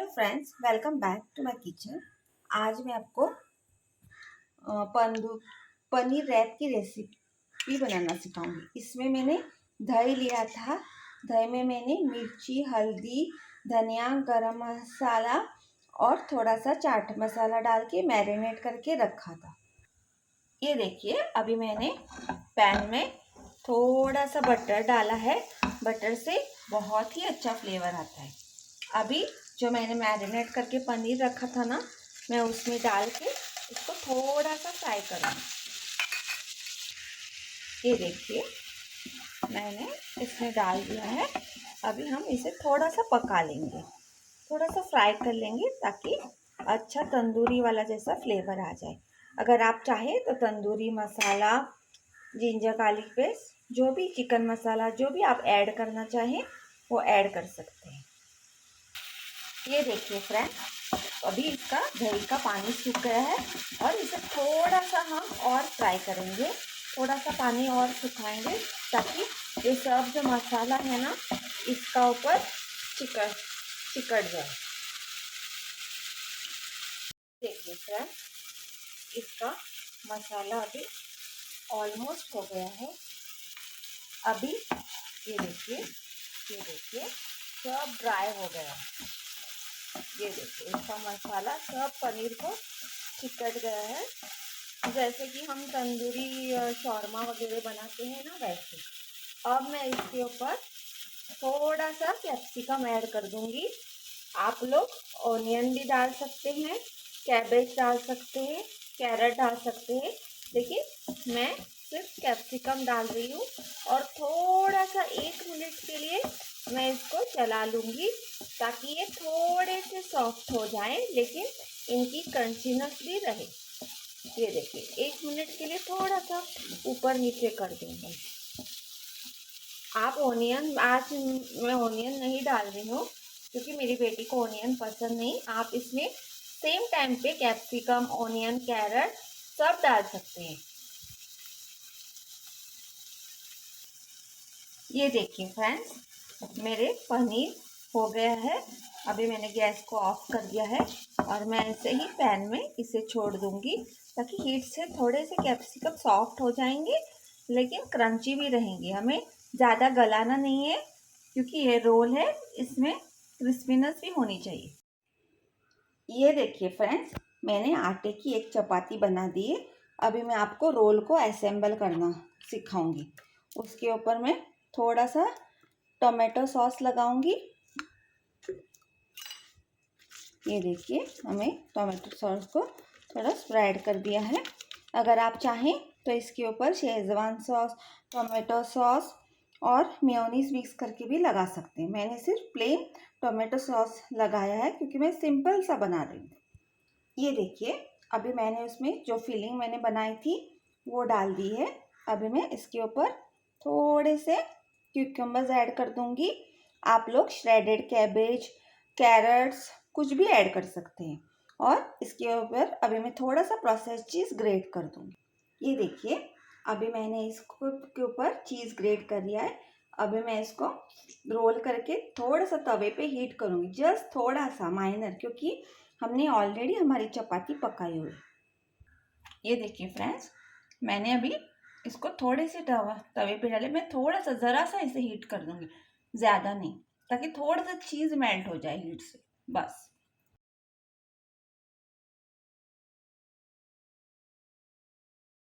Friends, welcome back to my kitchen. आज मैं आपको पनीर रैप की रेसिपी बनाना सिखाऊंगी। इसमें मैंने दही लिया था। दही में मैंने मिर्ची, हल्दी, धनिया, गरम मसाला और थोड़ा सा चाट मसाला डाल के मैरिनेट करके रखा था। ये देखिए, अभी मैंने पैन में थोड़ा सा बटर डाला है। बटर से बहुत ही अच्छा फ्लेवर आता है। अभी जो मैंने मैरिनेट करके पनीर रखा था ना, मैं उसमें डाल के इसको थोड़ा सा फ्राई करूँगी। ये देखिए, मैंने इसमें डाल दिया है। अभी हम इसे थोड़ा सा पका लेंगे, थोड़ा सा फ्राई कर लेंगे ताकि अच्छा तंदूरी वाला जैसा फ्लेवर आ जाए। अगर आप चाहें तो tandoori masala, ginger garlic paste, जो भी चिकन मसाला जो भी आप ऐड करना चाहें वो ऐड कर सकते हैं। ये देखिए फ्रेंड, अभी इसका दही का पानी सूख गया है और इसे थोड़ा सा हम और फ्राई करेंगे। थोड़ा सा पानी और सुखाएंगे ताकि ये सब जो मसाला है ना, इसका ऊपर चिकट जाए। देखिए फ्रेंड, इसका मसाला अभी ऑलमोस्ट हो गया है। अभी ये देखिए सब ड्राई हो गया है। ये देखिए, इसका मसाला सब पनीर को चिकट गया है, जैसे कि हम तंदूरी शौरमा वगैरह बनाते हैं ना, वैसे। अब मैं इसके ऊपर थोड़ा सा कैप्सिकम ऐड कर दूंगी। आप लोग ऑनियन भी डाल सकते हैं, कैबेज डाल सकते हैं, कैरेट डाल सकते हैं, लेकिन मैं सिर्फ कैप्सिकम डाल रही हूँ। और थोड़ा सा 1 मिनट के लिए मैं इसको चला लूँगी ताकि ये थोड़े से सॉफ्ट हो जाएं, लेकिन इनकी क्रंचीनेस भी रहे। ये देखिए, 1 मिनट के लिए थोड़ा सा ऊपर नीचे कर दूँगी। आप आज मैं ऑनियन नहीं डाल रही हूँ क्योंकि मेरी बेटी को ऑनियन पसंद नहीं। आप इसमें सेम टाइम पे कैप्सिकम, ऑनियन, कैरेट सब डाल सकते हैं। ये देखिए फ्रेंड्स, मेरे पनीर हो गया है। अभी मैंने गैस को ऑफ कर दिया है और मैं ऐसे ही पैन में इसे छोड़ दूंगी ताकि हीट से थोड़े से कैप्सिकम सॉफ्ट हो जाएंगे, लेकिन क्रंची भी रहेंगे। हमें ज़्यादा गलाना नहीं है क्योंकि ये रोल है, इसमें क्रिस्पीनेस भी होनी चाहिए। ये देखिए फ्रेंड्स, मैंने आटे की एक चपाती बना दी है। अभी मैं आपको रोल को असेंबल करना सिखाऊंगी। उसके ऊपर मैं थोड़ा सा टोमेटो सॉस लगाऊंगी। ये देखिए, हमें टोमेटो सॉस को थोड़ा स्प्रेड कर दिया है। अगर आप चाहें तो इसके ऊपर शेजवान सॉस, टोमेटो सॉस और मेयोनीज मिक्स करके भी लगा सकते हैं। मैंने सिर्फ प्लेन टोमेटो सॉस लगाया है क्योंकि मैं सिंपल सा बना रही हूँ। ये देखिए, अभी मैंने उसमें जो फिलिंग मैंने बनाई थी वो डाल दी है। अभी मैं इसके ऊपर थोड़े से क्यूकम्बर्स ऐड कर दूंगी। आप लोग श्रेडेड कैबेज, कैरेट्स कुछ भी ऐड कर सकते हैं। और इसके ऊपर अभी मैं थोड़ा सा प्रोसेस्ड चीज़ ग्रेट कर दूंगी। ये देखिए, अभी मैंने इसको के ऊपर चीज़ ग्रेट कर लिया है। अभी मैं इसको रोल करके थोड़ा सा तवे पे हीट करूँगी, जस्ट थोड़ा सा माइनर, क्योंकि हमने ऑलरेडी हमारी चपाती पकाई हुई। ये देखिए फ्रेंड्स, मैंने अभी इसको थोड़े से तवे पे डाले। मैं थोड़ा सा ज़रा सा इसे हीट कर दूंगी, ज़्यादा नहीं, ताकि थोड़ा सा चीज़ मेल्ट हो जाए हीट से, बस।